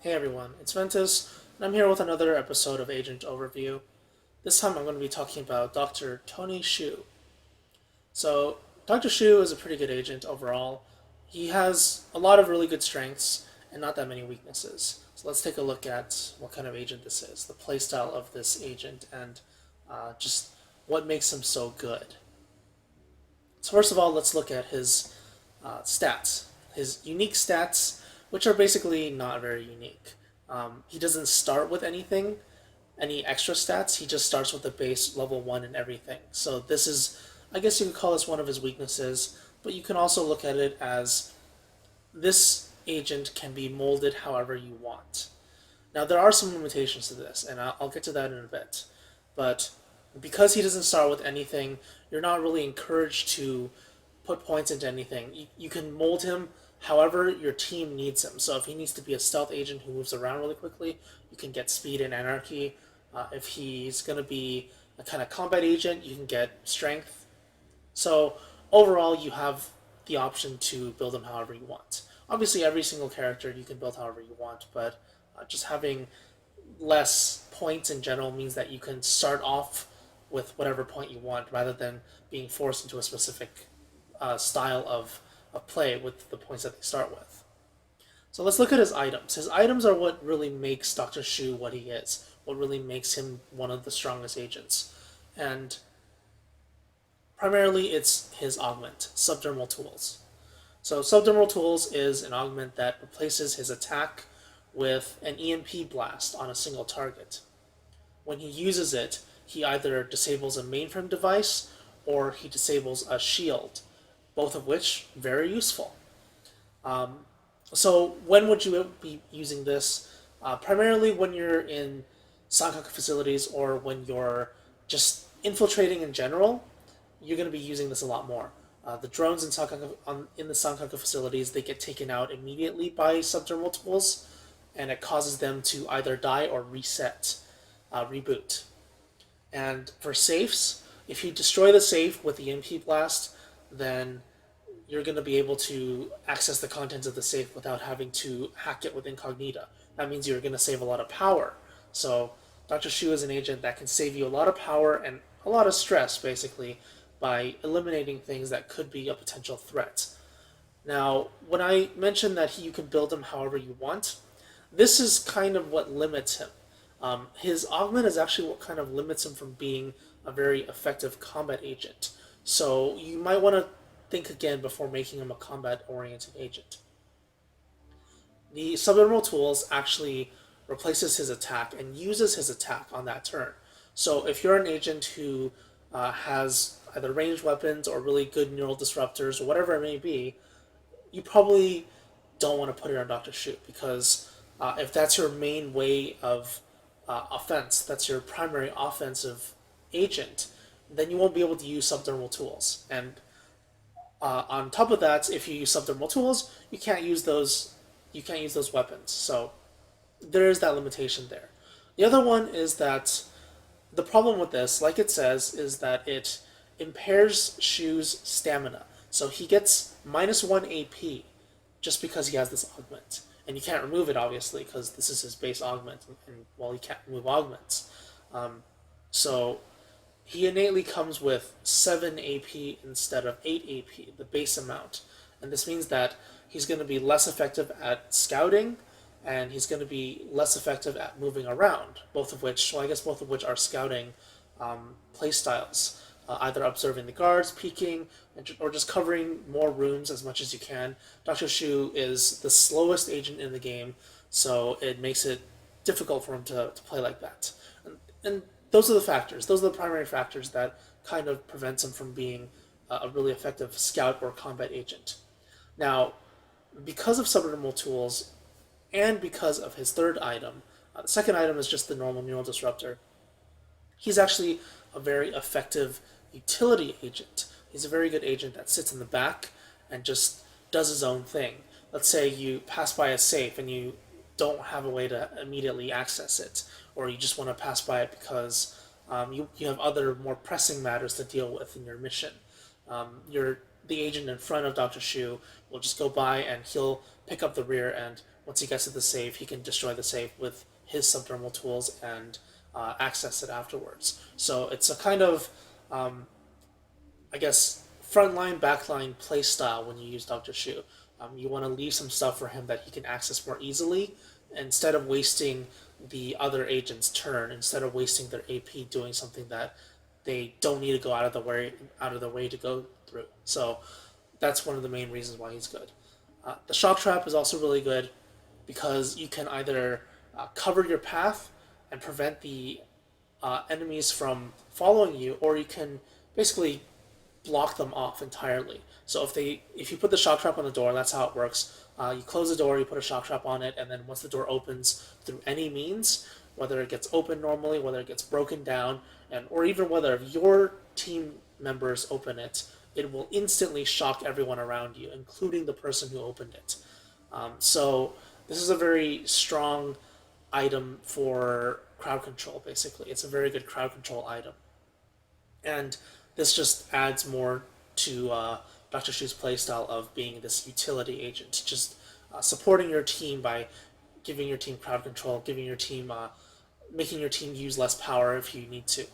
Hey everyone, it's Ventus, and I'm here with another episode of Agent Overview. This time I'm going to be talking about Dr. Tony Shu. So, Dr. Shu is a pretty good agent overall. He has a lot of really good strengths and not that many weaknesses. So, let's take a look at what kind of agent this is, the playstyle of this agent, and just what makes him so good. So, first of all, let's look at his stats. His unique stats, which are basically not very unique. He doesn't start with anything, any extra stats. He just starts with the base level 1 and everything. So this is, I guess you could call this one of his weaknesses, but you can also look at it as this agent can be molded however you want. Now there are some limitations to this, and I'll get to that in a bit. But because he doesn't start with anything, you're not really encouraged to put points into anything. You can mold him however your team needs him. So if he needs to be a stealth agent who moves around really quickly, you can get speed and anarchy. If he's going to be a kind of combat agent, you can get strength. So overall, you have the option to build him however you want. Obviously, every single character you can build however you want, but just having less points in general means that you can start off with whatever point you want rather than being forced into a specific style of play with the points that they start with. So let's look at his items. His items are what really makes Dr. Shu what he is, what really makes him one of the strongest agents. And primarily it's his augment, Subdermal Tools. So Subdermal Tools is an augment that replaces his attack with an EMP blast on a single target. When he uses it, he either disables a mainframe device or he disables a shield, both of which very useful. So when would you be using this? Primarily when you're in Sankaku facilities or when you're just infiltrating in general, you're going to be using this a lot more. The drones in the Sankaku facilities, they get taken out immediately by subdermal tools, and it causes them to either die or reboot. And for safes, if you destroy the safe with the MP blast, then you're going to be able to access the contents of the safe without having to hack it with incognita. That means you're going to save a lot of power. So Dr. Shu is an agent that can save you a lot of power and a lot of stress, basically, by eliminating things that could be a potential threat. Now, when I mentioned that you can build him however you want, this is kind of what limits him. His augment is actually what kind of limits him from being a very effective combat agent. So you might want to think again before making him a combat-oriented agent. The subliminal tools actually replaces his attack and uses his attack on that turn. So if you're an agent who has either ranged weapons or really good neural disruptors or whatever it may be, you probably don't want to put it on Dr. Shu because if that's your main way of offense, that's your primary offensive agent, then you won't be able to use subdermal tools. And on top of that, if you use subdermal tools, you can't use those. You can't use those weapons. So there is that limitation there. The other one is that the problem with this, like it says, is that it impairs Shu's stamina. So he gets -1 AP just because he has this augment. And you can't remove it, obviously, because this is his base augment, and well, he can't remove augments. So he innately comes with 7 AP instead of 8 AP, the base amount. And this means that he's going to be less effective at scouting, and he's going to be less effective at moving around, both of which, well, I guess both of which are scouting playstyles. Either observing the guards, peeking, or just covering more rooms as much as you can. Dr. Shu is the slowest agent in the game, so it makes it difficult for him to play like that. And those are the factors. Those are the primary factors that kind of prevents him from being a really effective scout or combat agent. Now, because of subdermal tools and because of his third item, the second item is just the normal neural disruptor. He's actually a very effective utility agent. He's a very good agent that sits in the back and just does his own thing. Let's say you pass by a safe and you don't have a way to immediately access it, or you just want to pass by it because you have other more pressing matters to deal with in your mission. The agent in front of Dr. Shu will just go by and he'll pick up the rear, and once he gets to the save, he can destroy the save with his subdermal tools and access it afterwards. So it's a kind of, I guess, frontline, backline play style when you use Dr. Shu. You want to leave some stuff for him that he can access more easily instead of wasting the other agent's turn, instead of wasting their AP doing something that they don't need to go out of the way to go through. So that's one of the main reasons why he's good. The shock trap is also really good because you can either cover your path and prevent the enemies from following you, or you can basically block them off entirely. So if you put the shock trap on the door, that's how it works. You close the door, you put a shock trap on it, and then once the door opens through any means, whether it gets open normally, whether it gets broken down, and or even whether your team members open it, it will instantly shock everyone around you, including the person who opened it. So this is a very strong item for crowd control, basically. It's a very good crowd control item. And this just adds more to Dr. Shu's playstyle of being this utility agent, just supporting your team by giving your team crowd control, giving your team, making your team use less power if you need to,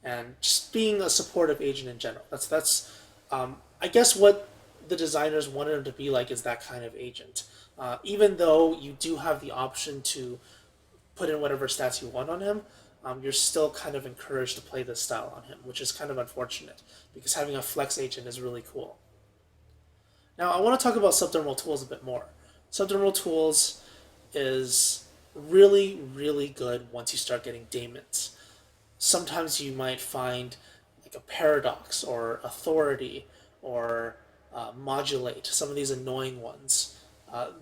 and just being a supportive agent in general. That's I guess what the designers wanted him to be like, is that kind of agent. Even though you do have the option to put in whatever stats you want on him, you're still kind of encouraged to play this style on him, which is kind of unfortunate because having a flex agent is really cool. Now I want to talk about subdermal tools a bit more. Subdermal tools is really, really good once you start getting daemons. Sometimes you might find like a paradox or authority or modulate, some of these annoying ones.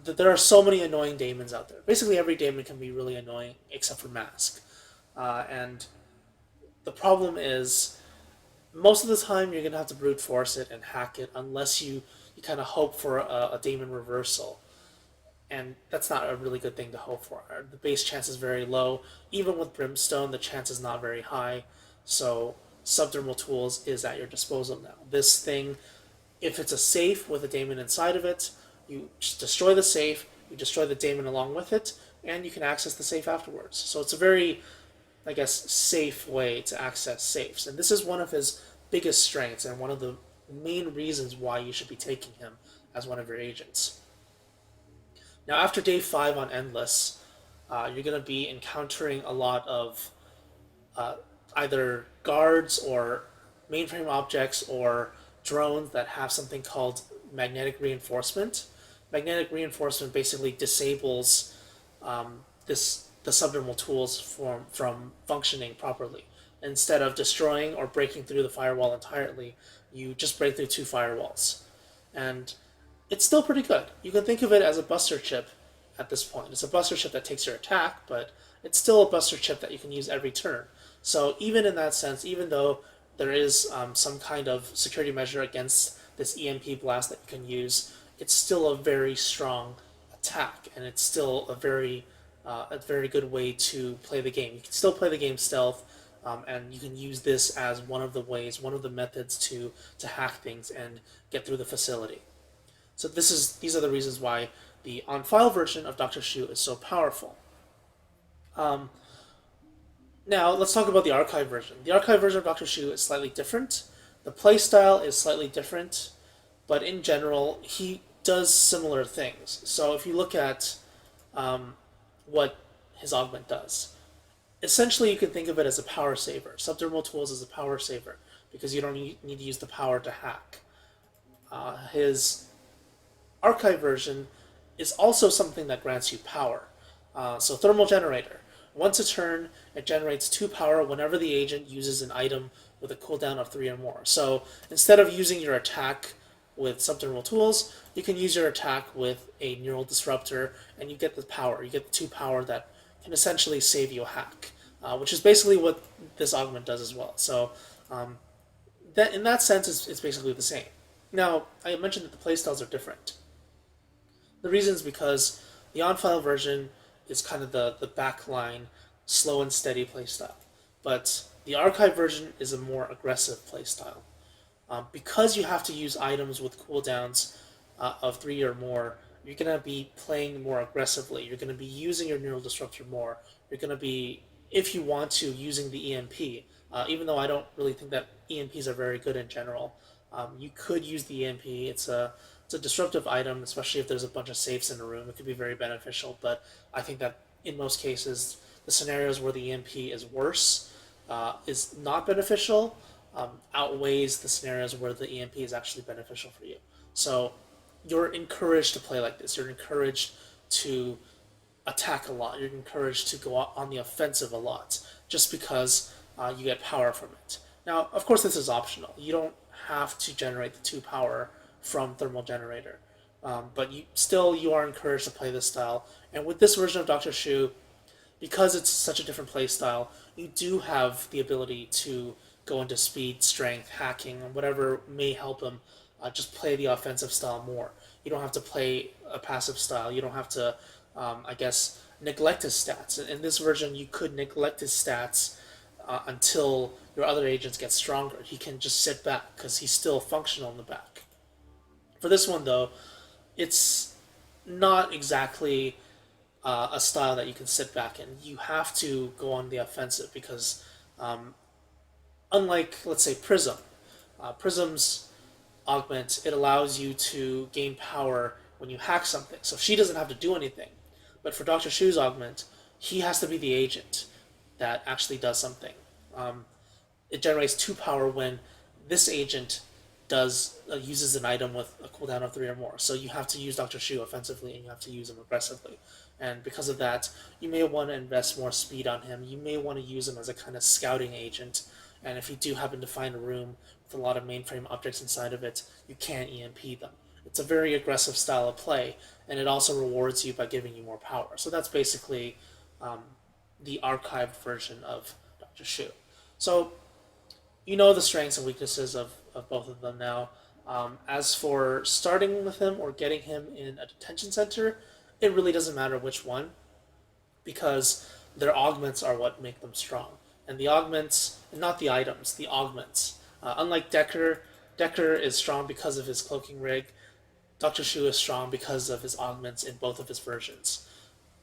There are so many annoying daemons out there. Basically every daemon can be really annoying except for mask. And the problem is, most of the time you're going to have to brute force it and hack it unless you kind of hope for a daemon reversal. And that's not a really good thing to hope for. The base chance is very low. Even with Brimstone, the chance is not very high. So Subdermal Tools is at your disposal now. This thing, if it's a safe with a daemon inside of it, you just destroy the safe, you destroy the daemon along with it, and you can access the safe afterwards. So it's a very, I guess, safe way to access safes. And this is one of his biggest strengths and one of the main reasons why you should be taking him as one of your agents. Now, after day 5 on Endless, you're going to be encountering a lot of either guards or mainframe objects or drones that have something called magnetic reinforcement. Magnetic reinforcement basically disables the subdermal tools from functioning properly. Instead of destroying or breaking through the firewall entirely, you just break through 2 firewalls. And it's still pretty good. You can think of it as a buster chip at this point. It's a buster chip that takes your attack, but it's still a buster chip that you can use every turn. So even in that sense, even though there is some kind of security measure against this EMP blast that you can use, it's still a very strong attack, and it's still a very good way to play the game. You can still play the game stealth, and you can use this as one of the ways, one of the methods to hack things and get through the facility. So these are the reasons why the on-file version of Dr. Shu is so powerful. Now, let's talk about the archive version. The archive version of Dr. Shu is slightly different. The playstyle is slightly different, but in general, he does similar things. So if you look at what his augment does, essentially you can think of it as a power saver. Subdermal Tools is a power saver because you don't need to use the power to hack. His archive version is also something that grants you power. So Thermal Generator. Once a turn, it generates 2 power whenever the agent uses an item with a cooldown of 3 or more. So instead of using your attack with Subdermal Tools, you can use your attack with a Neural Disruptor, and you get the power. You get the 2 power that can essentially save you a hack, which is basically what this augment does as well. So that in that sense, it's basically the same. Now, I mentioned that the playstyles are different. The reason is because the on-file version is kind of the backline, slow and steady playstyle. But the archive version is a more aggressive playstyle. Because you have to use items with cooldowns of 3 or more, you're gonna be playing more aggressively. You're gonna be using your neural disruptor more. You're gonna be, if you want to, using the EMP. Even though I don't really think that EMPs are very good in general, you could use the EMP. It's a disruptive item, especially if there's a bunch of safes in a room. It could be very beneficial. But I think that in most cases, the scenarios where the EMP is worse, is not beneficial, outweighs the scenarios where the EMP is actually beneficial for you. So you're encouraged to play like this. You're encouraged to attack a lot. You're encouraged to go on the offensive a lot just because you get power from it. Now, of course, this is optional. You don't have to generate the 2 power from thermal generator, but you are encouraged to play this style. And with this version of Doctor Shu, because it's such a different play style, you do have the ability to go into speed, strength, hacking, and whatever may help him just play the offensive style more. You don't have to play a passive style. You don't have to, I guess, neglect his stats. In this version, you could neglect his stats until your other agents get stronger. He can just sit back because he's still functional in the back. For this one, though, it's not exactly a style that you can sit back in. You have to go on the offensive because, unlike, let's say, Prism's augment, it allows you to gain power when you hack something. So she doesn't have to do anything. But for Dr. Shu's augment, he has to be the agent that actually does something. Um, it generates 2 power when this agent does uses an item with a cooldown of 3 or more. So you have to use Dr. Shu offensively and you have to use him aggressively. And because of that, you may want to invest more speed on him. You may want to use him as a kind of scouting agent. And if you do happen to find a room with a lot of mainframe objects inside of it, you can EMP them. It's a very aggressive style of play, and it also rewards you by giving you more power. So that's basically um, the archived version of Dr. Shu. So you know the strengths and weaknesses of both of them now. As for starting with him or getting him in a detention center, it really doesn't matter which one because their augments are what make them strong. And the augments, not the items, the augments. Unlike Decker, Decker is strong because of his cloaking rig. Dr. Shu is strong because of his augments in both of his versions.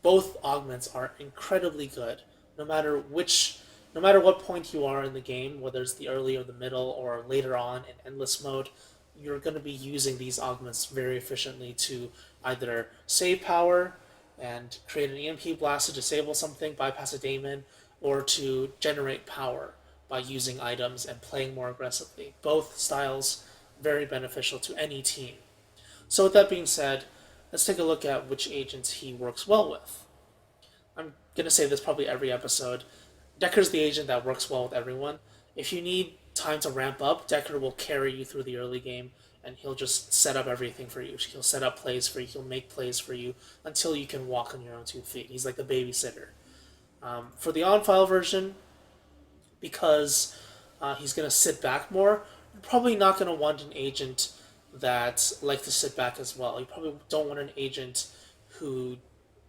Both augments are incredibly good, no matter which, no matter what point you are in the game, whether it's the early or the middle or later on in endless mode, you're going to be using these augments very efficiently to either save power and create an EMP blast to disable something, bypass a daemon, or to generate power by using items and playing more aggressively. Both styles very beneficial to any team. So with that being said, let's take a look at which agents he works well with. I'm going to say this probably every episode. Decker's the agent that works well with everyone. If you need time to ramp up, Decker will carry you through the early game and he'll just set up everything for you. He'll set up plays for you, he'll make plays for you until you can walk on your own 2 feet. He's like the babysitter. For the on-file version, because he's going to sit back more, you're probably not going to want an agent that likes to sit back as well. You probably don't want an agent who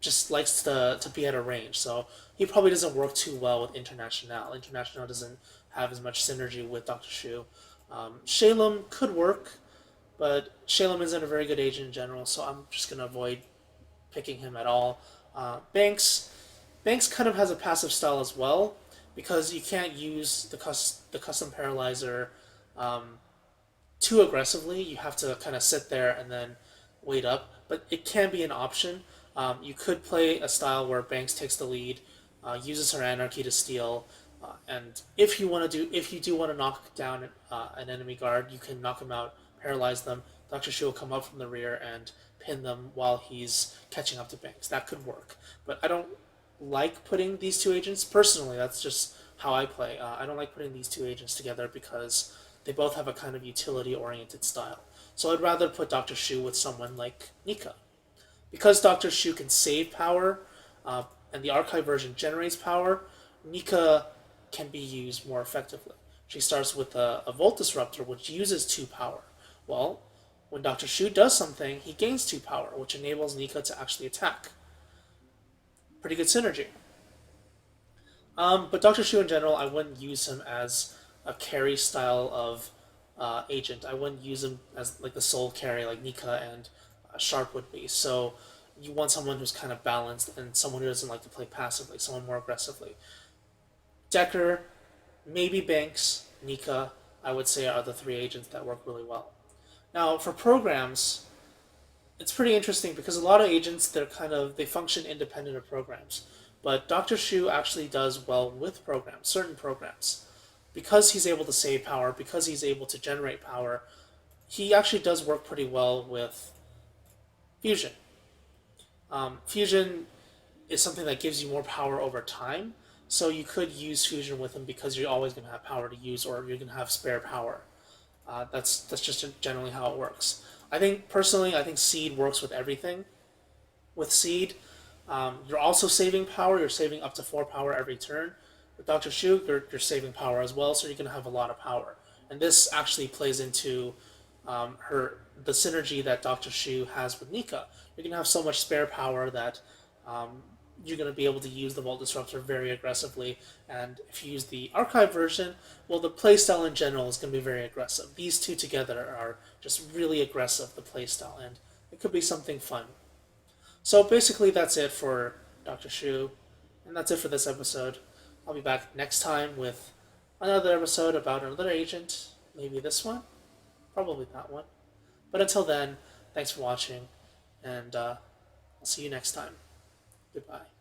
just likes to be at a range. So he probably doesn't work too well with International. International doesn't have as much synergy with Dr. Shu. Shalem could work, but Shalem isn't a very good agent in general, so I'm just going to avoid picking him at all. Banks kind of has a passive style as well, because you can't use the custom paralyzer too aggressively. You have to kind of sit there and then wait up, but it can be an option. You could play a style where Banks takes the lead, uses her anarchy to steal, and if you do want to knock down an enemy guard, you can knock him out, paralyze them. Dr. Shu will come up from the rear and pin them while he's catching up to Banks. That could work, but I don't like putting these 2 agents personally. That's just how I play. I don't like putting these 2 agents together because they both have a kind of utility-oriented style. So I'd rather put Dr. Shu with someone like Nika. Because Dr. Shu can save power, and the archive version generates power, Nika can be used more effectively. She starts with a Volt Disruptor, which uses 2 power. Well, when Dr. Shu does something, he gains 2 power, which enables Nika to actually attack. Pretty good synergy. But Dr. Shu in general, I wouldn't use him as a carry style of agent. I wouldn't use him as like the soul carry like Nika and Sharp would be. So you want someone who's kind of balanced and someone who doesn't like to play passively, someone more aggressively. Decker, maybe Banks, Nika, I would say are the three agents that work really well. Now for programs, it's pretty interesting because a lot of agents they function independent of programs. But Dr. Shu actually does well with programs, certain programs. Because he's able to save power, because he's able to generate power, he actually does work pretty well with Fusion. Fusion is something that gives you more power over time, so you could use Fusion with him because you're always going to have power to use, or you're going to have spare power. That's just generally how it works. I think Seed works with everything. With Seed, you're also saving power. You're saving up to 4 power every turn. With Dr. Shu, you're saving power as well, so you're going to have a lot of power. And this actually plays into the synergy that Dr. Shu has with Nika. You're going to have so much spare power that um, you're going to be able to use the Vault Disruptor very aggressively. And if you use the archive version, well, the playstyle in general is going to be very aggressive. These two together are just really aggressive, the playstyle, and it could be something fun. So basically, that's it for Dr. Shu, and that's it for this episode. I'll be back next time with another episode about another agent. Maybe this one, probably that one. But until then, thanks for watching, and I'll see you next time. Goodbye.